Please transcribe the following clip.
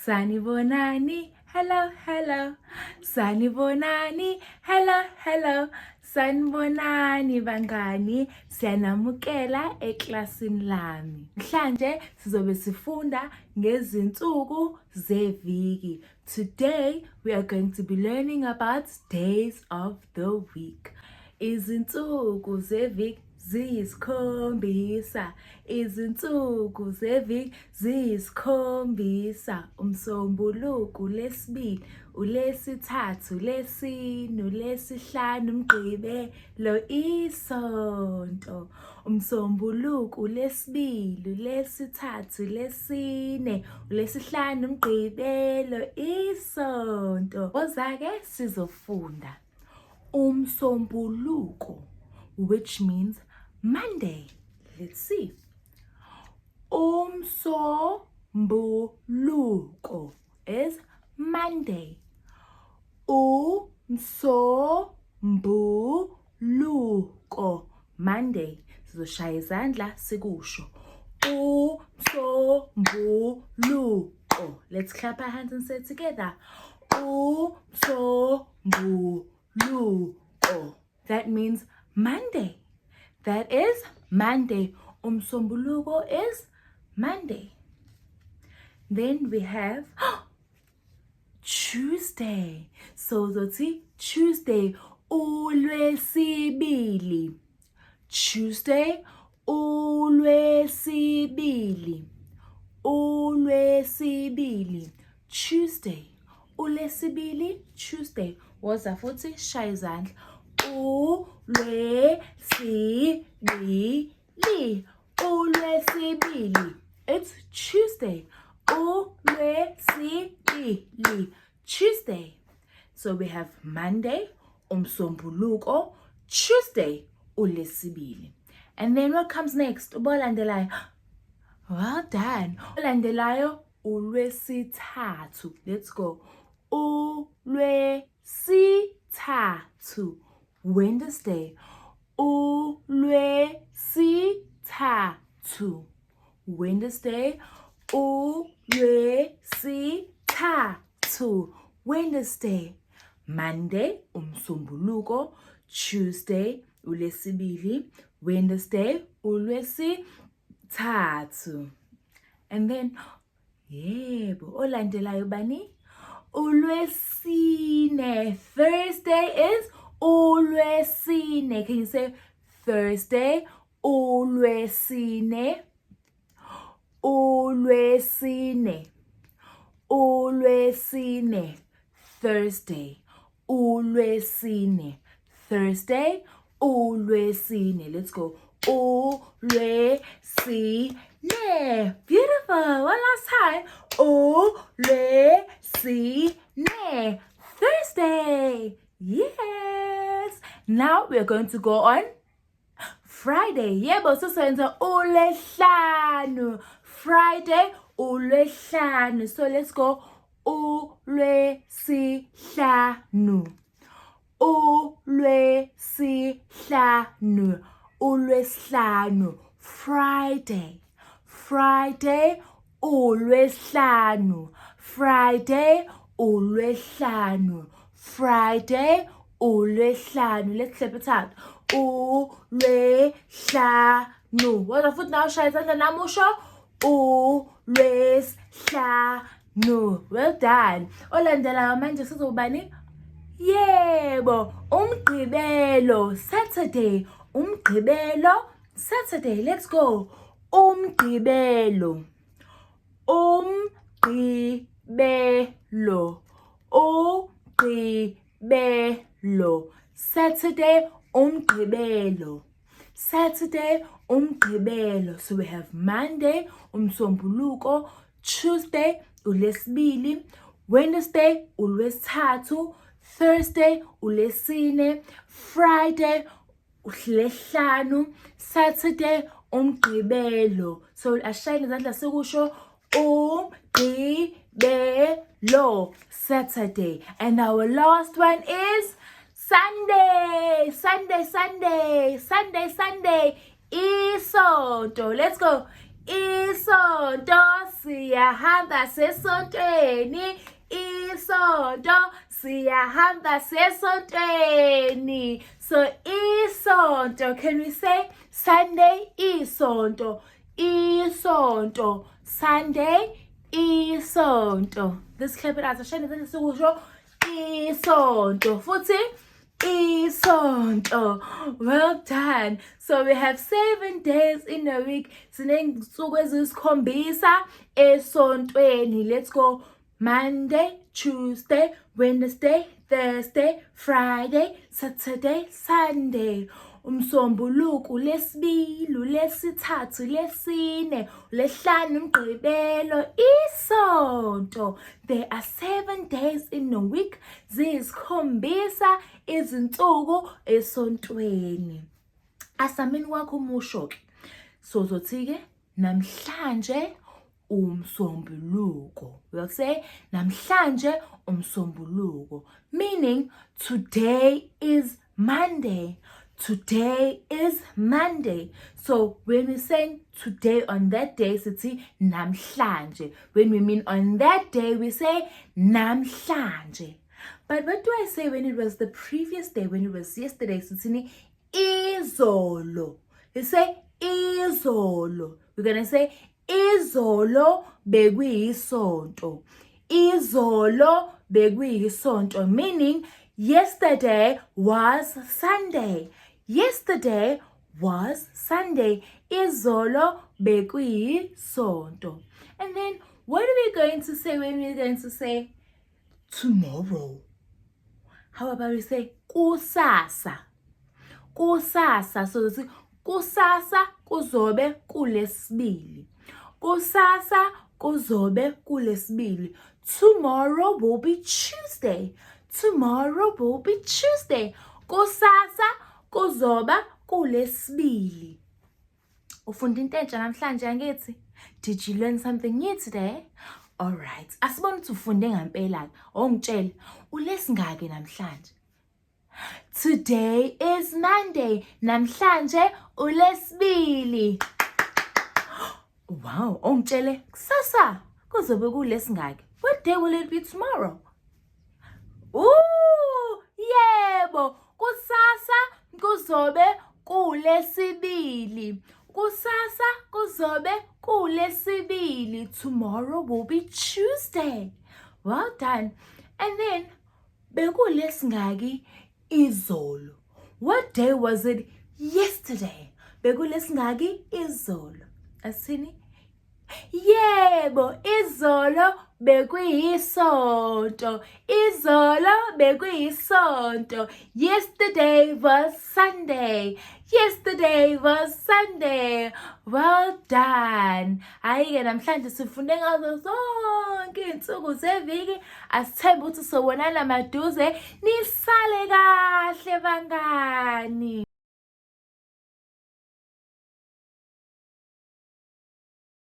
Sanibonani, hello, hello. Sanibonani, hello, hello. Sanibonani bangani, siyanamukela eklasini lami. Mhlanje sizobe sifunda ngezinsuku zeviki. Today we are going to be learning about days of the week. Izinsuku zeviki ziyisikhombisa. Izinsuku zeviki ziyisikhombisa. Umsombuluko, uLwesibili, uLwesithathu, uLwesine, uLwesihlanu, uMgqibelo, iSonto. Umsombuluko, uLwesibili, uLwesithathu, uLwesine, uLwesihlanu, uMgqibelo, iSonto. Woza-ke sizofunda umsombuluko, which means Monday. Let's see. Umsombuluko is Monday. Umsombuluko, Monday. Sizoshaya izandla sikusho. Umsombuluko. Let's clap our hands and say it together. Umsombuluko. That means Monday. That is Monday. Umsombuluko is Monday. Then we have Tuesday. So zothi Tuesday, uLwesibili. Tuesday, uLwesibili. uLwesibili. Tuesday, uLwesibili, Tuesday. Woza futhi shaya izandla. uLwesibili. uLwesibili. It's Tuesday. uLwesibili. Tuesday. So we have Monday, umsombuluko, Tuesday, uLwesibili. And then what comes next? Ubolandelayo. Well done. Ubolandelayo, uLwesithathu. Let's go. uLwesithathu. Wednesday. uLwesithathu. Wednesday. uLwesithathu. Wednesday. Monday, umsombuluko. Tuesday, uLwesibili. Wednesday, uLwesithathu. And then, yebo, olandelayo bani? uLwesine. Thursday is uLwesine. Can you say Thursday? uLwesine. uLwesine. uLwesine. Thursday. uLwesine. Thursday. uLwesine. Let's go. uLwesine. Beautiful. One last time. uLwesine. Thursday. Yes. Now we are going to go on Friday. Yebo, sisenza uLwesihlanu. Friday, uLwesihlanu. So let's go. uLwesihlanu. uLwesihlanu. uLwesihlanu. Friday. Friday, uLwesihlanu. Friday, uLwesihlanu. Friday, uLwesihlanu. Let's clap it out. uLwesihlanu. What the foot now? Shaya izandla namusho. uLwesihlanu. Well done. Olandelayo manje sizobani? Yebo, uMgqibelo, Saturday. uMgqibelo, Saturday. Let's go. uMgqibelo. uMgqibelo. uMgqibelo. Saturday, uMgqibelo. Saturday, uMgqibelo. So we have Monday, umsombuluko. Tuesday, uLwesibili. Wednesday, uLwesithathu. Thursday, uLwesine. Friday, uLwesihlanu. Saturday, uMgqibelo. So ashayile izandla sikusho uMgqibelo. Saturday. And our last one is Sunday, Sunday, Sunday, Sunday, Sunday. Isonto. Let's go. Isonto siyahamba sesontweni. Isonto siyahamba sesontweni. So isonto, can we say Sunday isonto? Isonto. Sunday isonto. Let's clap it out. Isonto. Futhi isonto. Well done. So we have 7 days in a week. Sinensuku ezisikhombisa esontweni. Let's go. Monday, Tuesday, Wednesday, Thursday, Friday, Saturday, Sunday. Umsombuluko, uLesibili, uLesithathu, uLesine, uLesihlanu, uMgqibelo, isonto. There are 7 days in a week. Ziyisikhombisa izinsuku esontweni. Asameni wakho umusho-ke. Sozothi-ke namhlanje umsombuluko. We'll say namhlanje umsombuluko. Meaning today is Monday. Today is Monday. So when we say today on that day, sithi namhlanje. When we mean on that day, we say namhlanje. But what do I say when it was the previous day, when it was yesterday? Sithi izolo. We say izolo. We're going to say izolo bekuyisonto. Izolo bekuyisonto. Meaning yesterday was Sunday. Yesterday was Sunday. Izolo bekuyisonto. And then what are we going to say when we're going to say tomorrow? How about we say kusasa? Kusasa. So this is kusasa kuzobe kulesibili. Kusasa kuzobe kulesibili. Tomorrow will be Tuesday. Tomorrow will be Tuesday. Kusasa kuzoba kulesibili. Ufunda into entsha namhlanje angithi? Did you learn something new today? Alright. Asibone ukuthi ufunde ngempela. Ongitshela ulesingaki namhlanje? Today is Monday. Namhlanje uLesibili. Wow, ongitshele kusasa kuzobe kulesingaki? What day will it be tomorrow? Ooh, yebo. Kusasa kuzobe kulesibili. Kusasa kuzobe kulesibili. Tomorrow will be Tuesday. Well done. And then bekulesingaki izolo. What day was it yesterday? Bekulesingaki izolo. Asini? Yebo, izolo bekuyisonto. Izolo bekuyisonto. Yesterday was Sunday. Yesterday was Sunday. Well done. Hayi-ke namhlanje sifunde ngazo zonke iy'nsuku zeviki. Asithembe ukuthi sobonana maduze. Nisale kahle bangani.